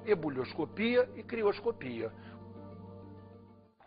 ebulioscopia e crioscopia.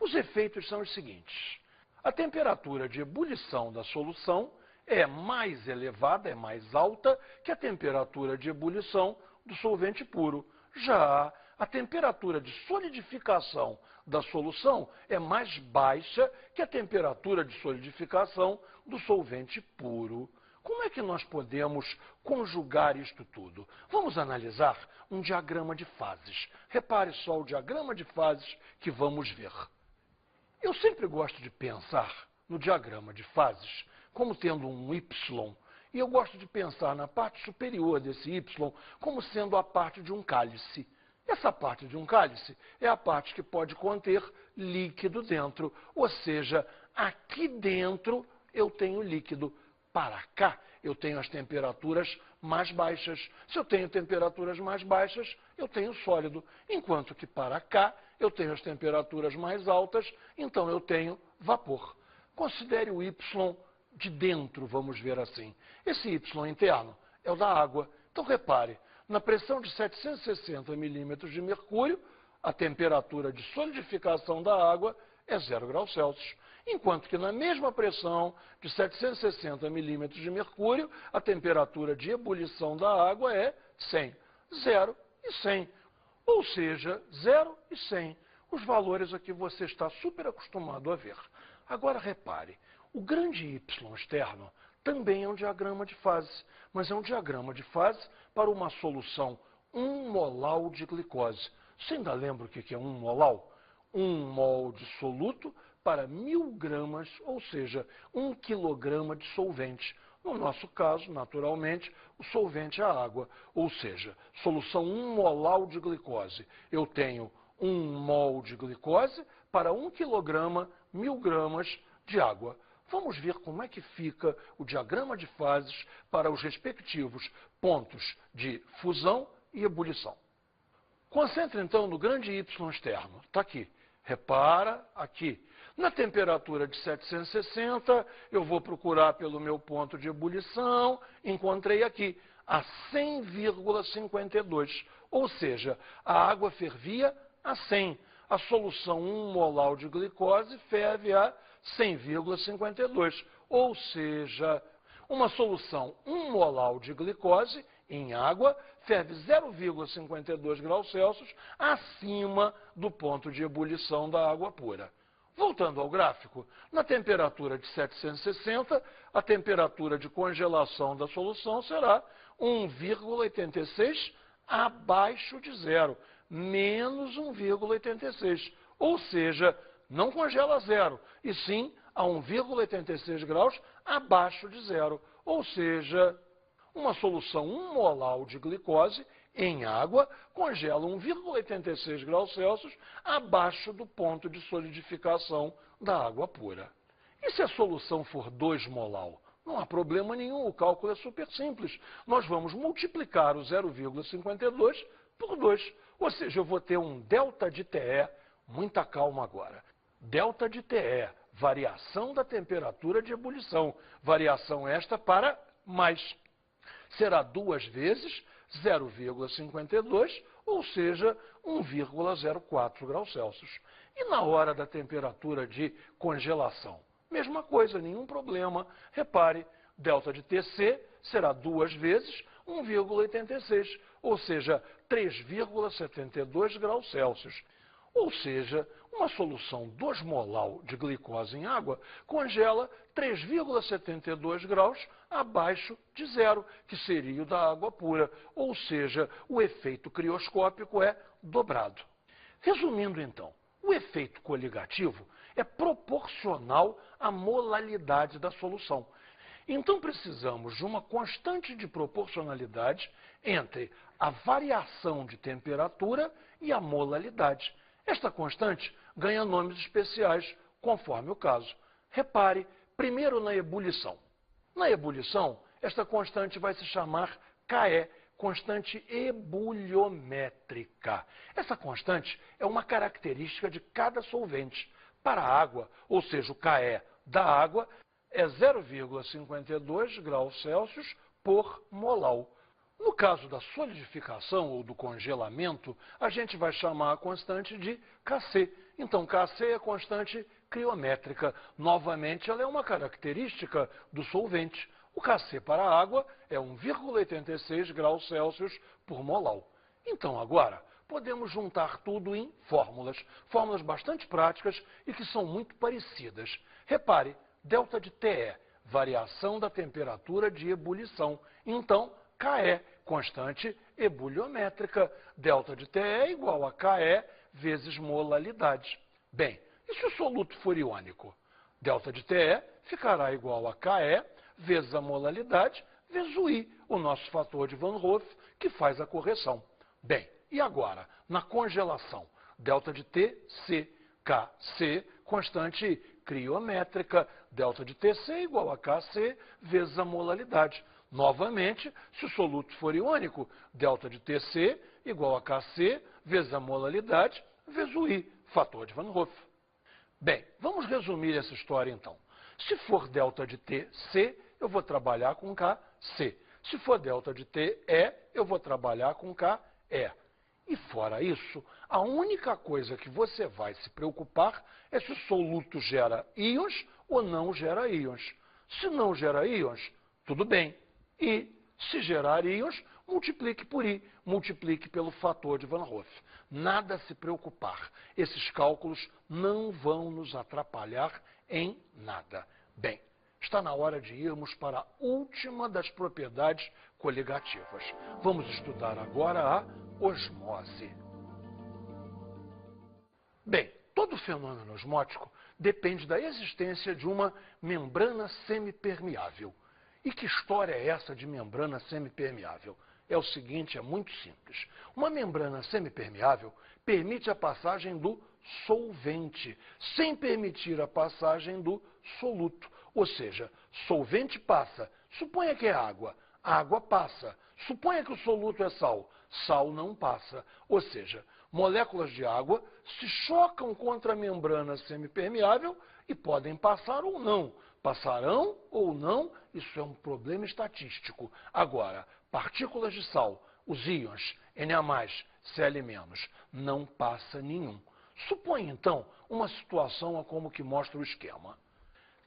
Os efeitos são os seguintes. A temperatura de ebulição da solução é mais elevada, é mais alta que a temperatura de ebulição do solvente puro. Já a temperatura de solidificação da solução é mais baixa que a temperatura de solidificação do solvente puro. Como é que nós podemos conjugar isto tudo? Vamos analisar um diagrama de fases. Repare só o diagrama de fases que vamos ver. Eu sempre gosto de pensar no diagrama de fases como tendo um Y, e eu gosto de pensar na parte superior desse Y como sendo a parte de um cálice. Essa parte de um cálice é a parte que pode conter líquido dentro, ou seja, aqui dentro eu tenho líquido. Para cá, eu tenho as temperaturas mais baixas. Se eu tenho temperaturas mais baixas, eu tenho sólido. Enquanto que para cá, eu tenho as temperaturas mais altas, então eu tenho vapor. Considere o Y de dentro, vamos ver assim. Esse Y interno é o da água. Então, repare, na pressão de 760 milímetros de mercúrio, a temperatura de solidificação da água é 0 graus Celsius. Enquanto que na mesma pressão de 760 milímetros de mercúrio, a temperatura de ebulição da água é 100. 0 e 100. Ou seja, 0 e 100. Os valores aqui você está super acostumado a ver. Agora repare, o grande Y externo também é um diagrama de fase, mas é um diagrama de fase para uma solução 1 molar de glicose. Você ainda lembra o que é 1 molar? 1 mol de soluto para 1000 gramas, ou seja, 1 quilograma de solvente. No nosso caso, naturalmente, o solvente é a água, ou seja, solução 1 molar de glicose. Eu tenho 1 mol de glicose para 1 quilograma, 1000 gramas de água. Vamos ver como é que fica o diagrama de fases para os respectivos pontos de fusão e ebulição. Concentre então no grande Y externo. Está aqui. Repara aqui. Na temperatura de 760, eu vou procurar pelo meu ponto de ebulição. Encontrei aqui a 100,52. Ou seja, a água fervia a 100. A solução 1 molar de glicose ferve a 100,52. Ou seja, uma solução 1 molar de glicose em água ferve 0,52 graus Celsius acima do ponto de ebulição da água pura. Voltando ao gráfico, na temperatura de 760, a temperatura de congelação da solução será 1,86 abaixo de zero, menos 1,86. Ou seja, não congela a zero, e sim a 1,86 graus abaixo de zero. Ou seja, uma solução 1 molar de glicose em água congela 1,86 graus Celsius abaixo do ponto de solidificação da água pura. E se a solução for 2 molar? Não há problema nenhum, o cálculo é super simples. Nós vamos multiplicar o 0,52 por 2. Ou seja, eu vou ter um delta de TE, muita calma agora. Delta de TE, variação da temperatura de ebulição. Variação esta para mais. Será 2 vezes 0,52, ou seja, 1,04 graus Celsius. E na hora da temperatura de congelação? Mesma coisa, nenhum problema. Repare, delta de TC será 2 vezes 1,86, ou seja, 3,72 graus Celsius. Ou seja, uma solução 2 molar de glicose em água congela 3,72 graus abaixo de zero, que seria o da água pura. Ou seja, o efeito crioscópico é dobrado. Resumindo então, o efeito coligativo é proporcional à molalidade da solução. Então precisamos de uma constante de proporcionalidade entre a variação de temperatura e a molalidade. Esta constante ganha nomes especiais conforme o caso. Repare, primeiro na ebulição. Na ebulição, esta constante vai se chamar KE, constante ebuliométrica. Essa constante é uma característica de cada solvente. Para a água, ou seja, o KE da água, é 0,52 graus Celsius por molar. No caso da solidificação ou do congelamento, a gente vai chamar a constante de Kc. Então, Kc é a constante criométrica. Novamente, ela é uma característica do solvente. O Kc para a água é 1,86 graus Celsius por molar. Então, agora, podemos juntar tudo em fórmulas. Fórmulas bastante práticas e que são muito parecidas. Repare, delta de TE, variação da temperatura de ebulição. Então, Ke, constante ebuliométrica. Delta de TE é igual a Ke vezes molalidade. Bem, e se o soluto for iônico? Delta de TE ficará igual a Ke vezes a molalidade vezes o I, o nosso fator de Van Hoff, que faz a correção. Bem, e agora, na congelação? Delta de T, C, Kc, constante criométrica. Delta de Tc igual a Kc vezes a molalidade. Novamente, se o soluto for iônico, delta de Tc igual a Kc vezes a molalidade vezes o I, fator de Van Hoff. Bem, vamos resumir essa história então. Se for delta de Tc, eu vou trabalhar com Kc. Se for delta de Te, eu vou trabalhar com Ke. E fora isso, a única coisa que você vai se preocupar é se o soluto gera íons ou não gera íons. Se não gera íons, tudo bem. E se gerar íons, multiplique por I, multiplique pelo fator de Van Hoff. Nada a se preocupar. Esses cálculos não vão nos atrapalhar em nada. Bem, está na hora de irmos para a última das propriedades coligativas. Vamos estudar agora a osmose. Bem, todo fenômeno osmótico depende da existência de uma membrana semipermeável. E que história é essa de membrana semipermeável? É o seguinte, é muito simples. Uma membrana semipermeável permite a passagem do solvente, sem permitir a passagem do soluto. Ou seja, solvente passa. Suponha que é água. Água passa. Suponha que o soluto é sal. Sal não passa. Ou seja, moléculas de água se chocam contra a membrana semipermeável e podem passar ou não. Passarão ou não, isso é um problema estatístico. Agora, partículas de sal, os íons Na+, Cl-, não passa nenhum. Suponha, então, uma situação como que mostra o esquema.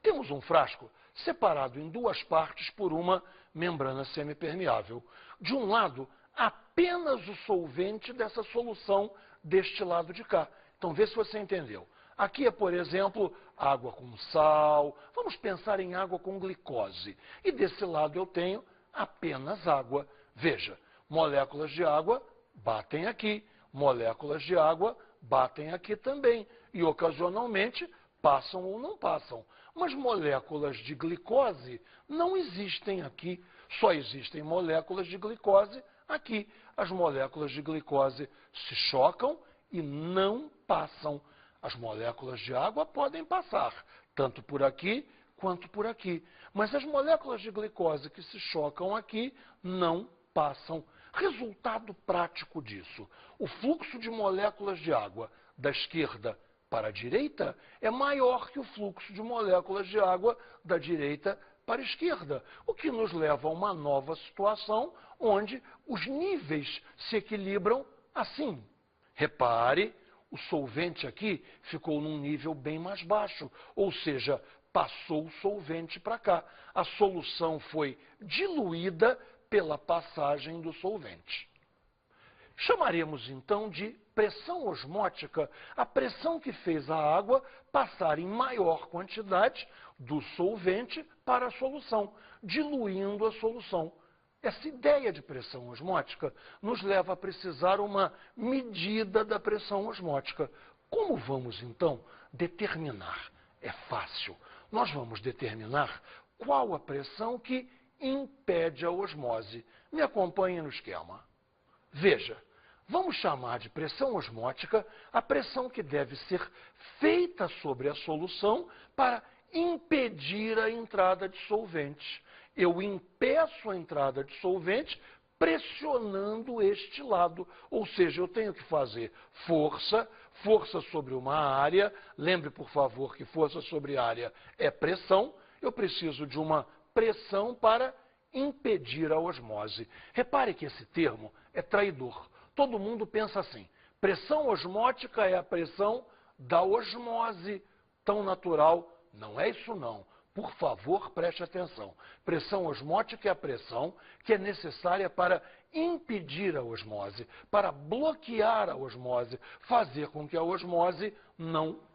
Temos um frasco separado em duas partes por uma membrana semipermeável. De um lado, apenas o solvente dessa solução deste lado de cá. Então, vê se você entendeu. Aqui é, por exemplo, água com sal. Vamos pensar em água com glicose. E desse lado eu tenho apenas água. Veja, moléculas de água batem aqui. Moléculas de água batem aqui também. E, ocasionalmente, passam ou não passam. Mas moléculas de glicose não existem aqui. Só existem moléculas de glicose aqui. As moléculas de glicose se chocam e não passam. As moléculas de água podem passar, tanto por aqui quanto por aqui. Mas as moléculas de glicose que se chocam aqui não passam. Resultado prático disso: o fluxo de moléculas de água da esquerda para a direita é maior que o fluxo de moléculas de água da direita para a esquerda, o que nos leva a uma nova situação onde os níveis se equilibram assim. Repare, o solvente aqui ficou num nível bem mais baixo, ou seja, passou o solvente para cá. A solução foi diluída pela passagem do solvente. Chamaremos então de pressão osmótica a pressão que fez a água passar em maior quantidade do solvente para a solução, diluindo a solução. Essa ideia de pressão osmótica nos leva a precisar uma medida da pressão osmótica. Como vamos então determinar? É fácil. Nós vamos determinar qual a pressão que impede a osmose. Me acompanhe no esquema. Veja, vamos chamar de pressão osmótica a pressão que deve ser feita sobre a solução para impedir a entrada de solvente. Eu impeço a entrada de solvente pressionando este lado. Ou seja, eu tenho que fazer força sobre uma área. Lembre, por favor, que força sobre área é pressão. Eu preciso de uma pressão para impedir a osmose. Repare que esse termo é traidor. Todo mundo pensa assim: pressão osmótica é a pressão da osmose tão natural. Não é isso não. Por favor, preste atenção. Pressão osmótica é a pressão que é necessária para impedir a osmose, para bloquear a osmose, fazer com que a osmose não ocorra.